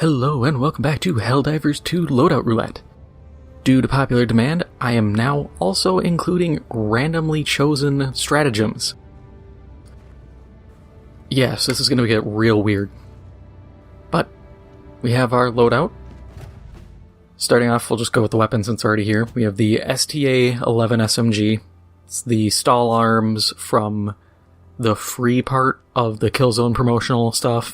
Hello and welcome back to Helldivers 2 Loadout Roulette. Due to popular demand, I am now also including randomly chosen stratagems. Yes, this is going to get real weird. But we have our loadout. Starting off, we'll just go with the weapons since it's already here. We have the STA-11 SMG. It's the stall arms from the free part of the Killzone promotional stuff.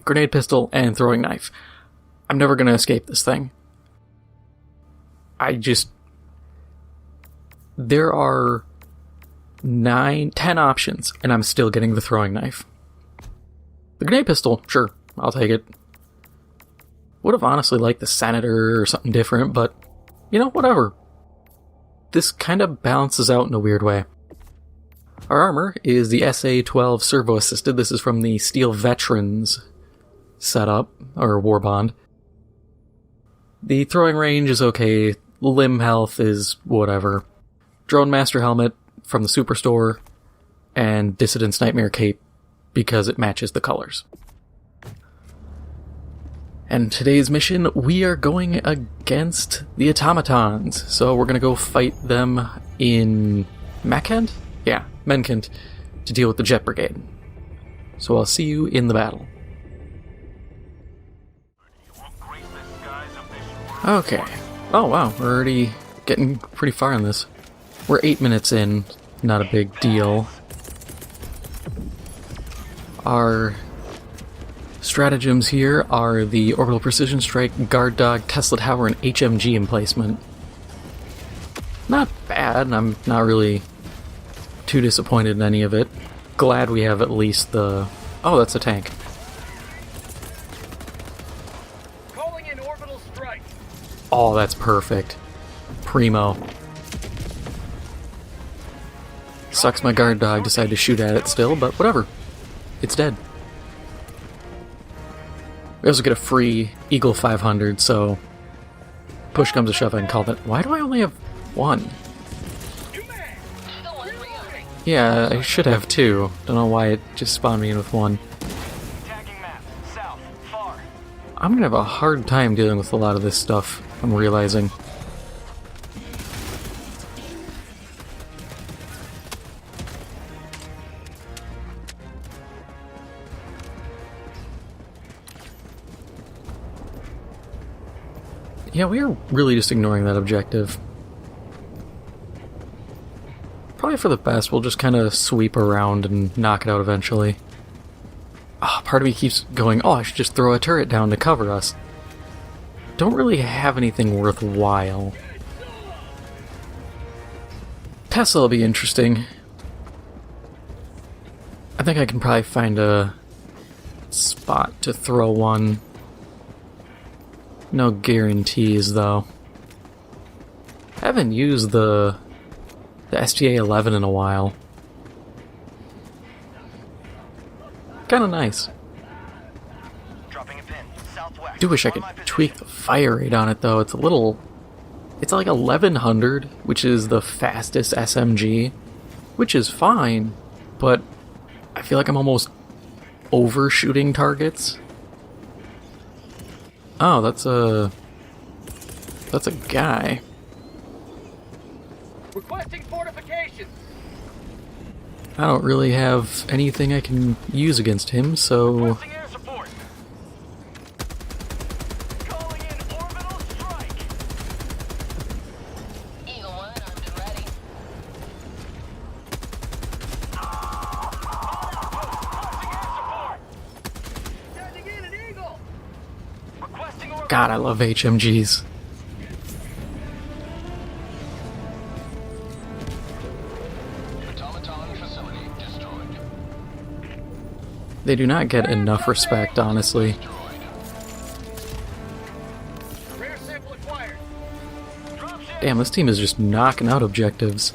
Grenade pistol, and throwing knife. I'm never going to escape this thing. There are 10 options, and I'm still getting the throwing knife. The grenade pistol, sure, I'll take it. Would have honestly liked the Senator or something different, but, you know, whatever. This kind of balances out in a weird way. Our armor is the SA-12 servo-assisted. This is from the Steel Veterans setup, or war bond. The throwing range is okay, limb health is whatever. Drone Master Helmet from the Superstore, and Dissident's Nightmare Cape because it matches the colors. And today's mission, we are going against the Automatons, so we're gonna go fight them in Menkent? Yeah, Menkent, to deal with the Jet Brigade. So I'll see you in the battle. Okay. Oh wow, we're already getting pretty far in this. We're 8 minutes in, not a big deal. Our stratagems here are the Orbital Precision Strike, Guard Dog, Tesla Tower, and HMG emplacement. Not bad, I'm not really too disappointed in any of it. Glad we have at least the... Oh, that's a tank. Oh, that's perfect. Primo. Sucks my guard dog decided to shoot at it still, but whatever. It's dead. We also get a free Eagle 500, so... Push comes to shove, I can call that... Why do I only have one? Yeah, I should have two. Don't know why it just spawned me in with one. I'm gonna have a hard time dealing with a lot of this stuff, I'm realizing. Yeah, we are really just ignoring that objective. Probably for the best, we'll just kind of sweep around and knock it out eventually. Part of me keeps going, oh, I should just throw a turret down to cover us. Don't really have anything worthwhile. Tesla will be interesting. I think I can probably find a spot to throw one. No guarantees, though. I haven't used the STA-11 in a while. Kinda nice. I do wish I could tweak the fire rate on it, though. It's a little... It's like 1100, which is the fastest SMG, which is fine, but I feel like I'm almost overshooting targets. Oh, that's a guy. Requesting fortifications. I don't really have anything I can use against him, so... God, I love HMGs. They do not get enough respect, honestly. Damn, this team is just knocking out objectives.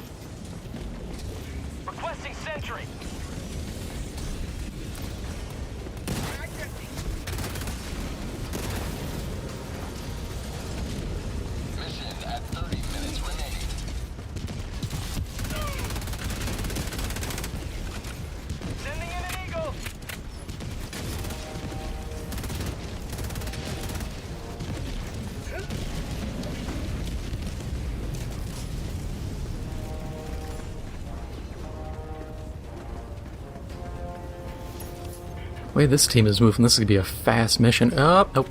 The way this team is moving, this is gonna be a fast mission. Oh, nope.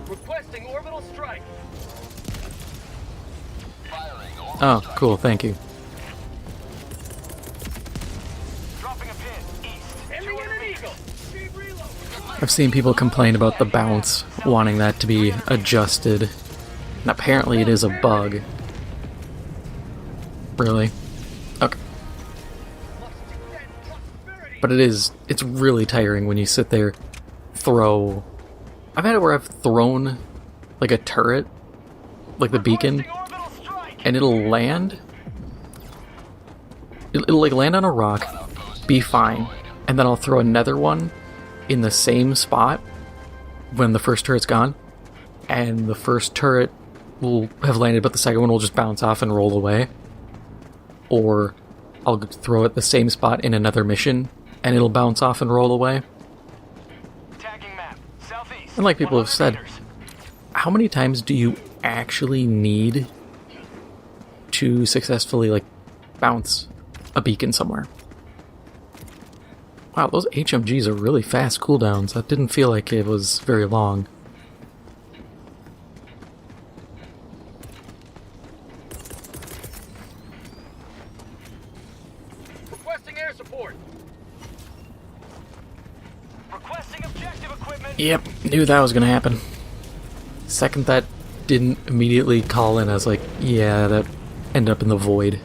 Requesting orbital strike. Oh, cool, thank you. Dropping a pin. East. Aiming at an eagle. Speed reload. I've seen people complain about the bounce, wanting that to be adjusted. And apparently it is a bug. Really? Okay. But it's really tiring when you sit there, throw... I've had it where I've thrown, like, a turret, like the beacon, and it'll land. It'll like, land on a rock, be fine, and then I'll throw another one in the same spot when the first turret's gone, and the first turret will have landed, but the second one will just bounce off and roll away. Or I'll throw it the same spot in another mission, and it'll bounce off and roll away. Tagging map. Southeast. And like people have said, 100 meters. how many times do you actually need to successfully, like, bounce a beacon somewhere? Wow, those HMGs are really fast cooldowns. That didn't feel like it was very long. Requesting air support. Requesting objective equipment. Yep, knew that was gonna happen. Second that didn't immediately call in, I was like, yeah, that ended up in the void.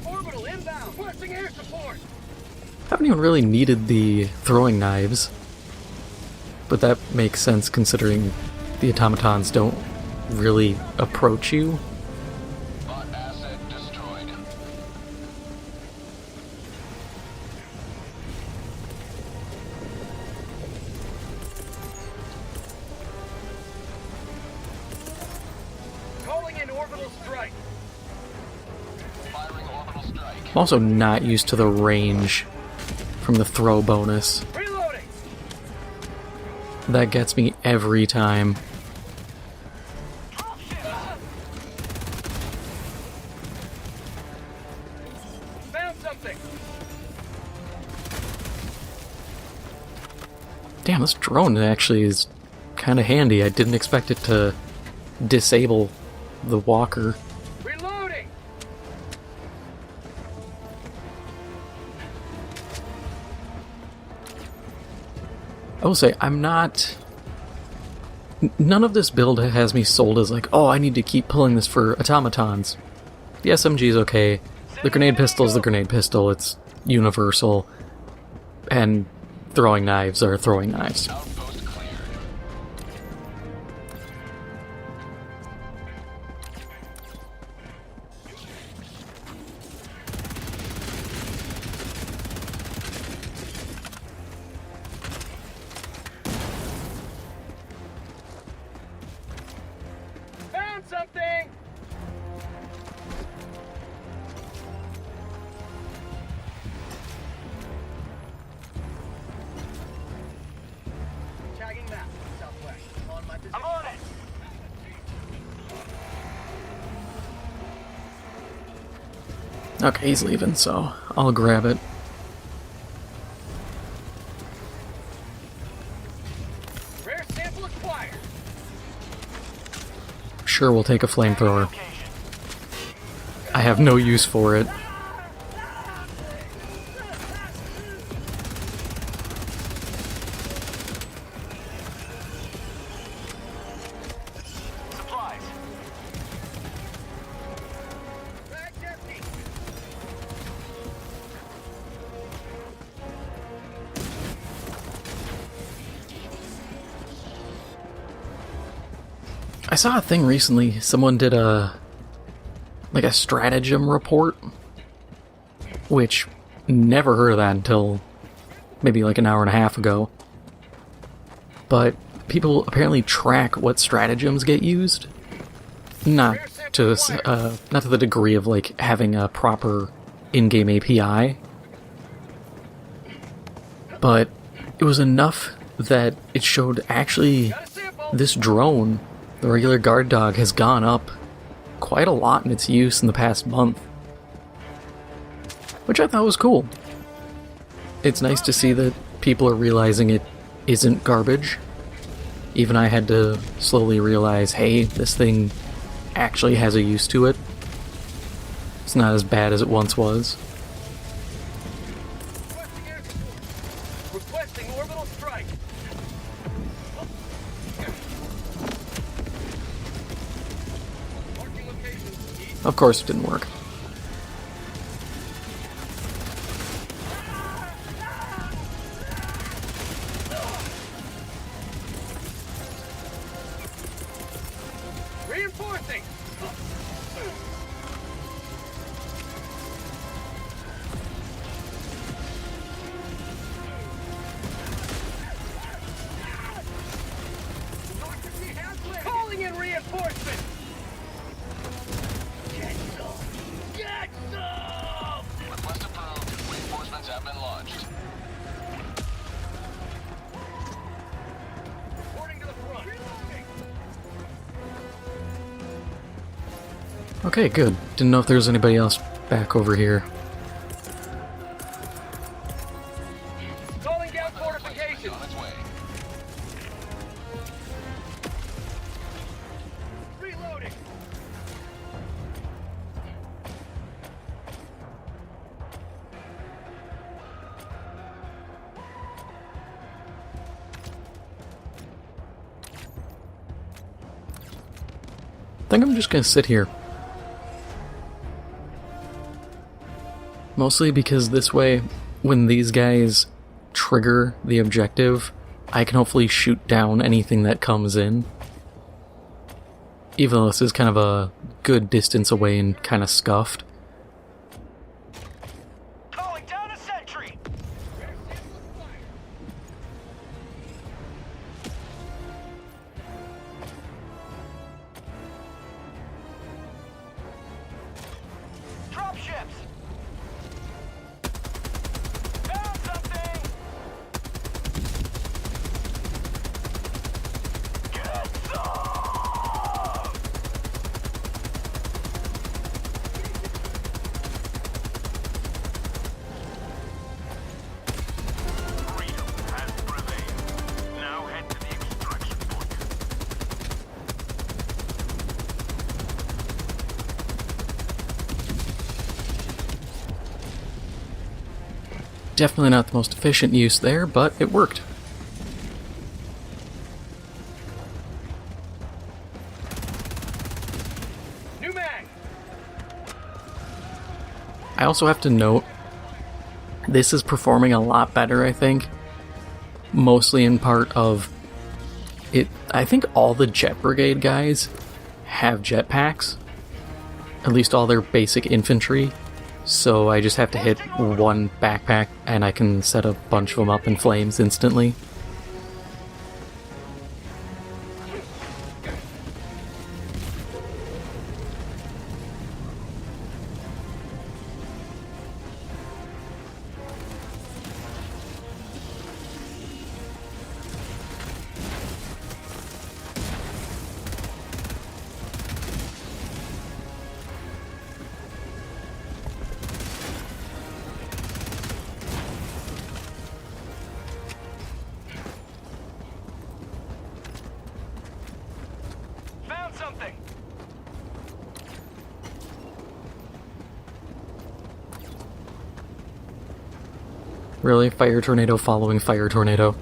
Orbital inbound. Requesting air support. Haven't even really needed the throwing knives. But that makes sense considering the automatons don't really approach you. Bot asset destroyed. Calling in orbital strike. Firing orbital strike. I'm also not used to the range from the throw bonus. Reloading. That gets me every time. Found something. Damn, this drone actually is kind of handy. I didn't expect it to disable the walker. Reloading. I will say, I'm not... None of this build has me sold as like, oh, I need to keep pulling this for automatons. The SMG is okay. The grenade pistol is the grenade pistol. It's universal. And throwing knives are throwing knives. Outpost cleared. Found something. Tagging map. Southwest. On my position. I'm on it. Okay, he's leaving, so I'll grab it. Rare sample acquired. Sure, we'll take a flamethrower. Location. I have no use for it. Supplies. Bag's empty. I saw a thing recently. Someone did a stratagem report, which never heard of that until maybe like an hour and a half ago. But people apparently track what stratagems get used, not to the degree of like having a proper in-game API, but it was enough that it showed actually Got a sample. this drone, the regular guard dog, has gone up quite a lot in its use in the past month, which I thought was cool. It's nice to see that people are realizing it isn't garbage. Even I had to slowly realize, hey, this thing actually has a use to it. It's not as bad as it once was. Requesting orbital strike. Marking location. East. Of course, it didn't work. Reinforcing. Calling in reinforcement. Get some. Get some. Request approved. Reinforcements have been launched. Reporting to the front. Reloading. Okay, good. Didn't know if there was anybody else back over here. Calling down Replacement fortifications. on its way. Reloading. I think I'm just gonna sit here. Mostly because this way, when these guys trigger the objective, I can hopefully shoot down anything that comes in. Even though this is kind of a good distance away and kind of scuffed. Calling down a sentry. Drop ships. Found something. Get some. Freedom has prevailed. Now head to the extraction point. Definitely not the most efficient use there, but it worked. New mag. I also have to note, this is performing a lot better, I think. Mostly in part of it. I think all the Jet Brigade guys have jetpacks. At least all their basic infantry. So I just have to hit one backpack and I can set a bunch of them up in flames instantly. Found something. Really? Fire tornado following fire tornado.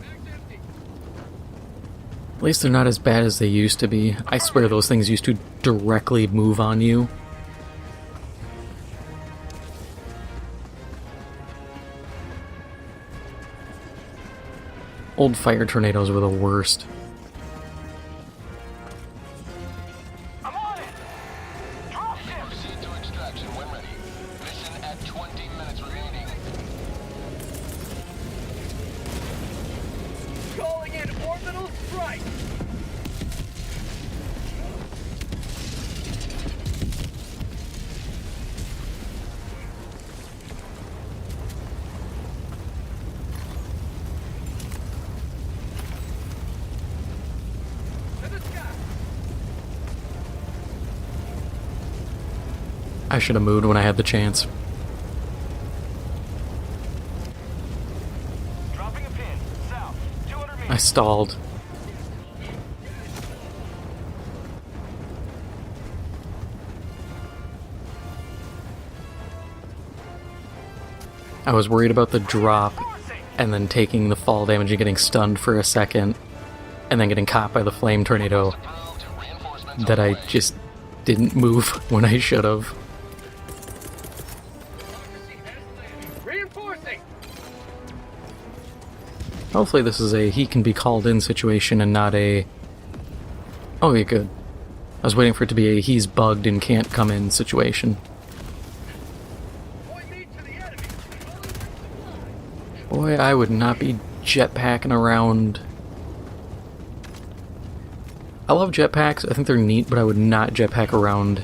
Mag's empty. At least they're not as bad as they used to be. I swear those things used to directly move on you. Old fire tornadoes were the worst. I'm on it. Drop ship. Proceed to extraction when ready. Mission at 20 minutes remaining. Calling in orbital strike. I should have moved when I had the chance. Dropping a pin. South. 200 meters. I stalled. I was worried about the drop and then taking the fall damage and getting stunned for a second and then getting caught by the flame tornado that I just didn't move when I should have. Reinforcing. Hopefully this is a he can be called in situation and not a... Oh, yeah, good. I was waiting for it to be a he's bugged and can't come in situation. Point me to the enemy. Boy, I would not be jetpacking around. I love jetpacks, I think they're neat, but I would not jetpack around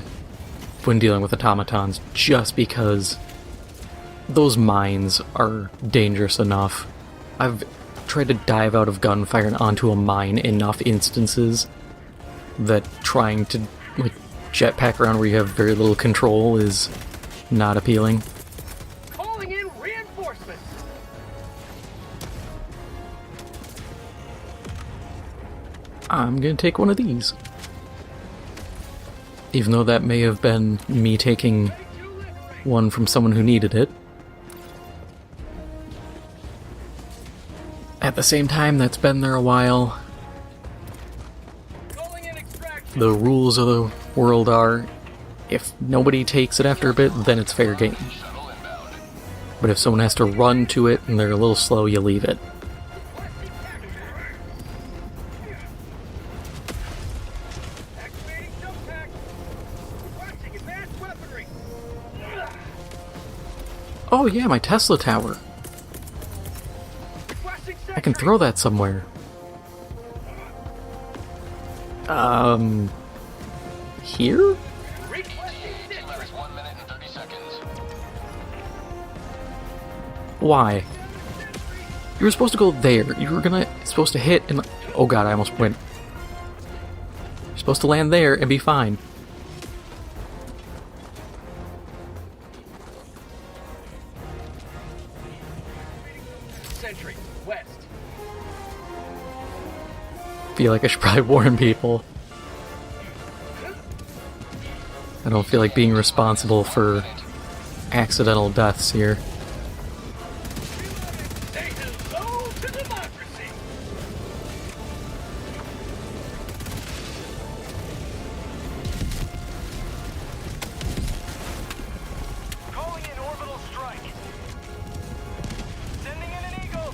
when dealing with automatons just because those mines are dangerous enough. I've tried to dive out of gunfire and onto a mine enough instances that trying to like jetpack around where you have very little control is not appealing. Calling in reinforcements. I'm gonna take one of these. Even though that may have been me taking one from someone who needed it. At the same time, that's been there a while. Calling in extraction. The rules of the world are, if nobody takes it after a bit, then it's fair game. But if someone has to run to it and they're a little slow, you leave it. Activating jump pack. Requesting advanced weaponry. Oh yeah, my Tesla tower. Requesting I can throw that somewhere. Here? Requesting T-minus 1 minute and 30 seconds. Why? You were supposed to go there. You were supposed to hit and... Oh god, I almost went. You're supposed to land there and be fine. sentry. West. Feel like I should probably warn people. I don't feel like being responsible for accidental deaths here. Say hello to democracy. Calling in orbital strike. Sending in an eagle.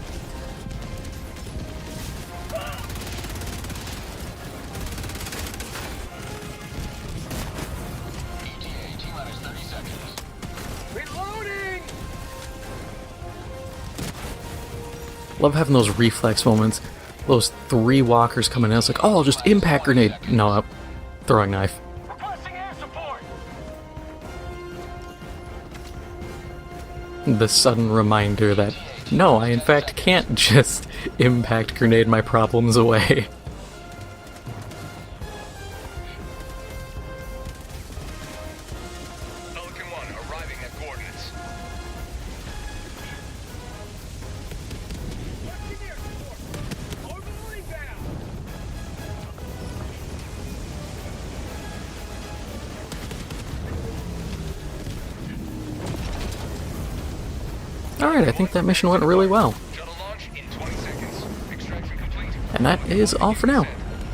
ETA T-minus 30 seconds. Reloading. Love having those reflex moments. Those three walkers coming in. It's like, oh, I'll just impact grenade. No, throwing knife. Requesting air support. The sudden reminder that, no, I in fact can't just impact grenade my problems away. Pelican 1 arriving at coordinates. Requesting air support. Orbital inbound. Alright, I think that mission went really well. Shuttle launch in 20 seconds. Extraction complete. And that is all for now.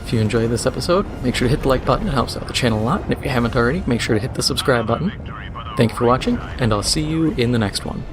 If you enjoyed this episode, make sure to hit the like button, it helps out the channel a lot, and if you haven't already, make sure to hit the subscribe button. Thank you for watching, and I'll see you in the next one.